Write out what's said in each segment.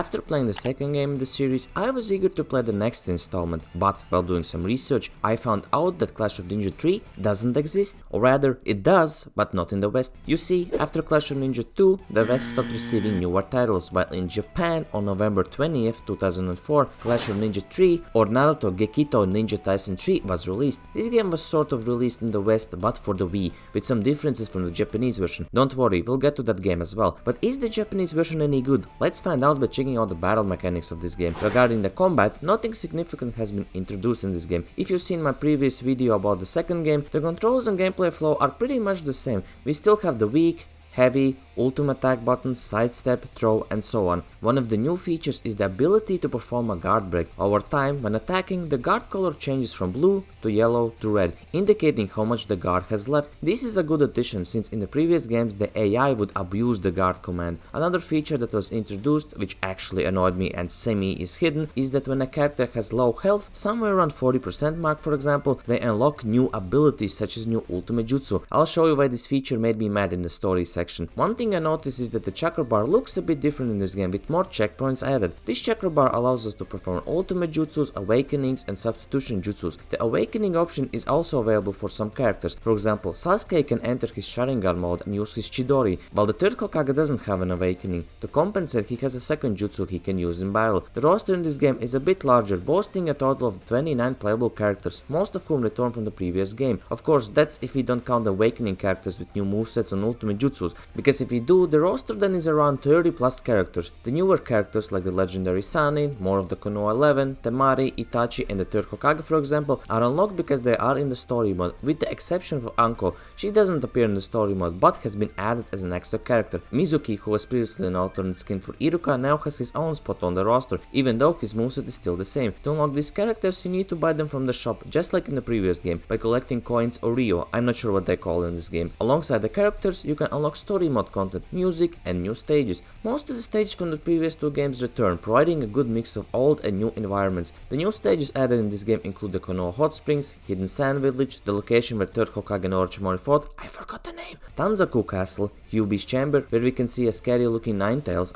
After playing the second game in the series, I was eager to play the next installment, but while doing some research, I found out that Clash of Ninja 3 doesn't exist, or rather, it does, but not in the West. You see, after Clash of Ninja 2, the West stopped receiving newer titles, while in Japan, on November 20th, 2004, Clash of Ninja 3 or Naruto Gekitō Ninja Taisen 3 was released. This game was sort of released in the West, but for the Wii, with some differences from the Japanese version. Don't worry, we'll get to that game as well. But is the Japanese version any good? Let's find out by checking out the battle mechanics of this game. Regarding the combat, nothing significant has been introduced in this game. If you've seen my previous video about the second game, the controls and gameplay flow are pretty much the same. We still have the weak, heavy, ultimate attack buttons, sidestep, throw, and so on. One of the new features is the ability to perform a guard break. Over time, when attacking, the guard color changes from blue to yellow to red, indicating how much the guard has left. This is a good addition, since in the previous games the AI would abuse the guard command. Another feature that was introduced, which actually annoyed me and semi is hidden, is that when a character has low health, somewhere around 40% mark for example, they unlock new abilities such as new ultimate jutsu. I'll show you why this feature made me mad in the story section. One thing I noticed is that the chakra bar looks a bit different in this game with more checkpoints added. This chakra bar allows us to perform ultimate jutsus, awakenings, and substitution jutsus. The awakening option is also available for some characters. For example, Sasuke can enter his Sharingan mode and use his Chidori, while the third Hokage doesn't have an awakening. To compensate, he has a second jutsu he can use in battle. The roster in this game is a bit larger, boasting a total of 29 playable characters, most of whom return from the previous game. Of course, that's if we don't count the awakening characters with new movesets and ultimate jutsus, because if we do, the roster then is around 30 plus characters. The newer characters like the legendary Sanin, more of the Konoha 11, Temari, Itachi, and the third Hokage for example are unlocked because they are in the story mode, with the exception of Anko. She doesn't appear in the story mode but has been added as an extra character. Mizuki, who was previously an alternate skin for Iruka, now has his own spot on the roster, even though his moveset is still the same. To unlock these characters you need to buy them from the shop, just like in the previous game, by collecting coins or Rio, I'm not sure what they call in this game. Alongside the characters you can unlock story mode content, music, and new stages. Most of the stages from the previous two games return, providing a good mix of old and new environments. The new stages added in this game include the Konoha Hot Springs, Hidden Sand Village, the location where third Hokage and Orochimaru fought, I forgot the name, Tanzaku Castle, Hyubi's Chamber, where we can see a scary looking Ninetales,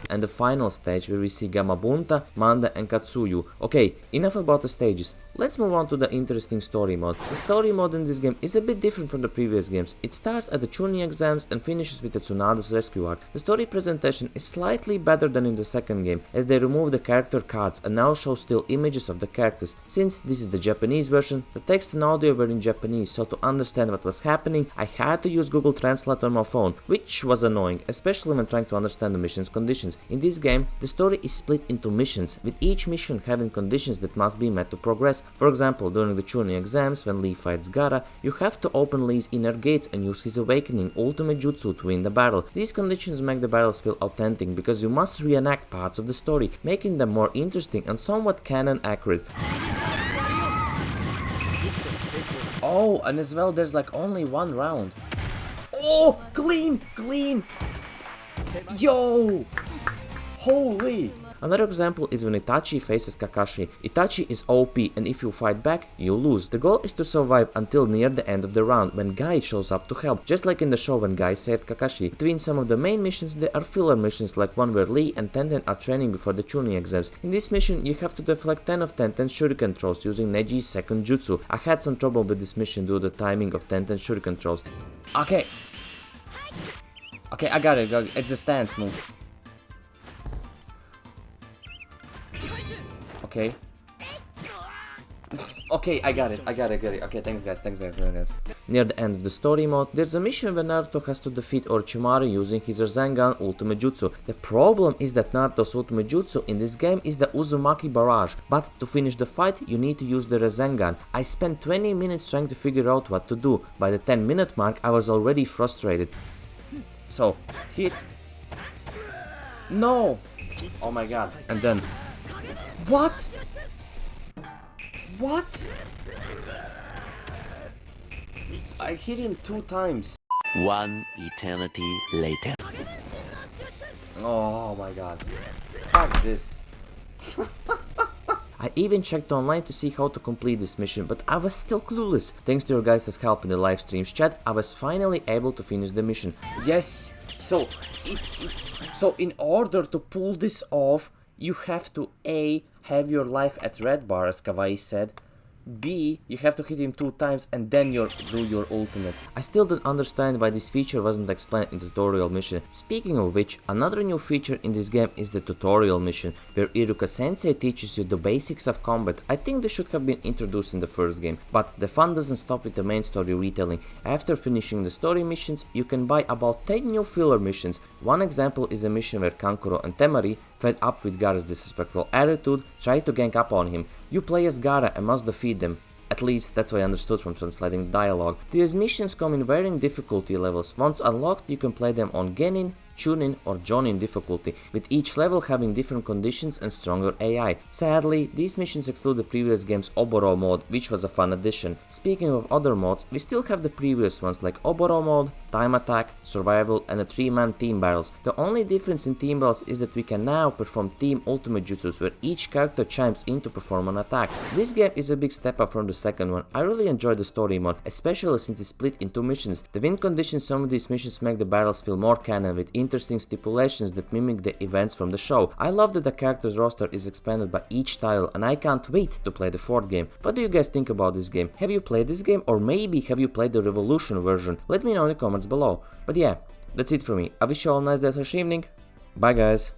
and the final stage where we see Gamabunta, Manda, and Katsuyu. Okay, enough about the stages. Let's move on to the interesting story mode. The story mode in this game is a bit different from the previous games. It starts at the Chunin exams and finishes with the Tsunada's rescue arc. The story presentation is slightly better than in the second game, as they remove the character cards and now show still images of the characters. Since this is the Japanese version, the text and audio were in Japanese, so to understand what was happening, I had to use Google Translate on my phone, which was annoying, especially when trying to understand the mission's conditions. In this game, the story is split into missions, with each mission having conditions that must be met to progress. For example, during the Chunin exams, when Lee fights Gaara, you have to open Lee's inner gates and use his awakening ultimate jutsu to win the battle. These conditions make the battles feel authentic because you must reenact parts of the story, making them more interesting and somewhat canon accurate. Oh, and as well there's like only one round. Oh, clean! Yo! Holy! Another example is when Itachi faces Kakashi. Itachi is OP and if you fight back, you lose. The goal is to survive until near the end of the round, when Guy shows up to help, just like in the show when Guy saved Kakashi. Between some of the main missions there are filler missions, like one where Lee and Tenten are training before the Chunin exams. In this mission you have to deflect 10 of Tenten's shuriken throws using Neji's second jutsu. I had some trouble with this mission due to the timing of Tenten's shuriken throws. Okay, I got it, it's a stance move. Okay, I got it. Okay, thanks guys. Near the end of the story mode, there's a mission where Naruto has to defeat Orochimaru using his Rasengan ultimate jutsu. The problem is that Naruto's ultimate jutsu in this game is the Uzumaki barrage, but to finish the fight you need to use the Rasengan. I spent 20 minutes trying to figure out what to do. By the 10-minute mark I was already frustrated. So, hit. No! Oh my god. And then... What? I hit him 2 times. One eternity later. Oh my god. Fuck this. I even checked online to see how to complete this mission, but I was still clueless. Thanks to your guys' help in the live streams chat, I was finally able to finish the mission. Yes, so in order to pull this off, you have to A, have your life at red bar, as Kawaii said. B, you have to hit him 2 times and then do your ultimate. I still don't understand why this feature wasn't explained in the tutorial mission. Speaking of which, another new feature in this game is the tutorial mission, where Iruka Sensei teaches you the basics of combat. I think this should have been introduced in the first game, but the fun doesn't stop with the main story retelling. After finishing the story missions, you can buy about 10 new filler missions. One example is a mission where Kankuro and Temari, fed up with Gaara's disrespectful attitude, try to gang up on him. You play as Gaara and must defeat them. At least that's what I understood from translating the dialogue. These missions come in varying difficulty levels. Once unlocked, you can play them on Genin, Chunin or Jonin difficulty, with each level having different conditions and stronger AI. Sadly, these missions exclude the previous game's Oboro mode, which was a fun addition. Speaking of other modes, we still have the previous ones like Oboro mode, Time Attack, Survival and the 3-man team battles. The only difference in team battles is that we can now perform team ultimate jutsus where each character chimes in to perform an attack. This game is a big step up from the second one. I really enjoyed the story mode, especially since it's split in 2 missions. The win conditions some of these missions make the battles feel more canon with interesting stipulations that mimic the events from the show. I love that the characters roster is expanded by each title and I can't wait to play the 4th game. What do you guys think about this game? Have you played this game or maybe have you played the Revolution version? Let me know in the comments below. But yeah, that's it for me. I wish you all a nice day/evening. Bye guys.